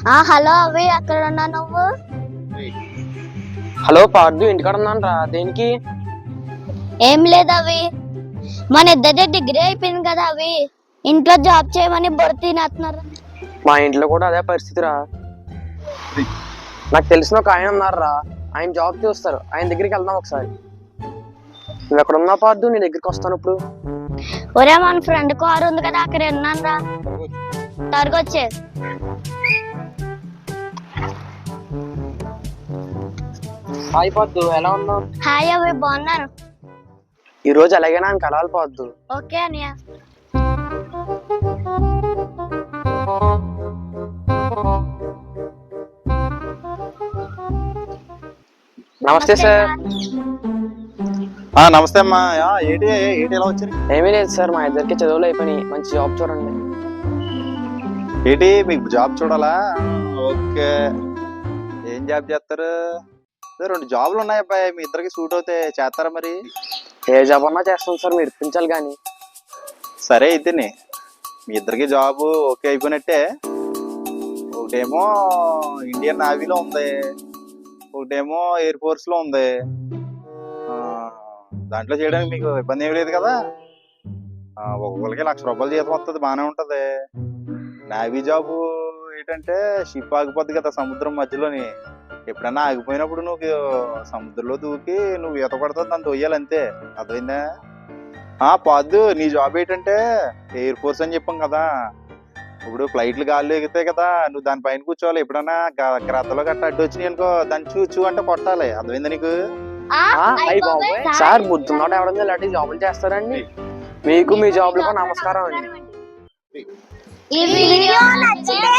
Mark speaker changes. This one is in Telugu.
Speaker 1: హలో అవి అక్కడ ఉన్నా నువ్వు?
Speaker 2: హలో పార్దు, ఇంటికాడ ఉన్నాను రా. దేనికి?
Speaker 1: ఏం లేదు అవి, మన ఇద్దరి డిగ్రీ అయిపోయింది కదా అవి, ఇంట్లో జాబ్ చేయమని బొర తినేస్తున్నారు.
Speaker 2: మా ఇంట్లో కూడా అదే పరిస్థితి రా. నాకు తెలిసిన ఒక ఆయన ఉన్నారు రా, ఆయన జాబ్ చూస్తారు. ఆయన దగ్గరికి వెళ్దాం ఒకసారి. నువ్వు ఎక్కడ ఉన్నా పార్దు, నీ దగ్గరికి వస్తాను ఇప్పుడు.
Speaker 1: ఒరే మన ఫ్రెండ్ కారు ఉంది కదా, అక్కడ ఉన్నాను రా, త్వరగా వచ్చే.
Speaker 2: హాయ్ పార్దు, ఎలా ఉన్నావు?
Speaker 1: హాయ్ అవి, బాగున్నాను.
Speaker 2: ఈ రోజు ఎలాగైనా ఆయన కలవాలి పార్దు.
Speaker 1: ఓకే అనియా.
Speaker 2: నమస్తే సార్.
Speaker 3: నమస్తే అమ్మా. ఏంటి ఏంటి ఎలా వచ్చారు?
Speaker 2: ఏమీ లేదు సార్, మా ఇద్దరికి చదువులు అయిపోయి మంచి జాబ్ చూడండి.
Speaker 3: ఏంటి మీకు జాబ్ చూడాలా? ఓకే, ఏం జాబ్ చేస్తారు? 2 జాబులు ఉన్నాయి అబ్బాయి, మీ ఇద్దరికి సూట్ అవుతే చేస్తారా మరి?
Speaker 2: ఏ జాబ్ అన్నా చేస్తాం సార్, మీరు ఇప్పించాలి కానీ.
Speaker 3: సరే అయితేనే, మీ ఇద్దరికి జాబు ఓకే అయిపోయినట్టే. ఒకటేమో ఇండియన్ నేవీలో ఉంది, ఒకటేమో ఎయిర్ ఫోర్స్ లో ఉంది. దాంట్లో చేయడానికి మీకు ఇబ్బంది ఏమి లేదు కదా. ఒక్కొక్కరికి ₹1,00,000 జీతం వస్తుంది, బాగానే ఉంటది. నేవీ జాబు ఏంటంటే షిప్ ఆగిపోద్ది కదా సముద్రం మధ్యలోని. ఎప్పుడన్నా ఆగిపోయినప్పుడు నువ్వు సముద్రంలో దూకి నువ్వు ఈత కొడతావు, దాన్ని తొయ్యాలి అంతే. అర్థమైందా? పాదు, నీ జాబ్ ఏంటంటే ఎయిర్ ఫోర్స్ అని చెప్పాం కదా. ఇప్పుడు ఫ్లైట్లు గాల్లో ఎగుతాయి కదా, నువ్వు దాని పైన కూర్చోవాలి. ఎప్పుడన్నా గ్రద్దలో గట్ట అడ్డు వచ్చినాయి అనుకో, దాన్ని చూ అంటే కొట్టాలి. అర్థమైందా నీకు?
Speaker 2: సార్ బుద్ధున్నాడు ఎవరైనా ఇలాంటి జాబులు చేస్తారండి? మీకు మీ జాబులకు నమస్కారం అండి.
Speaker 1: ఈ వీడియో నచ్చితే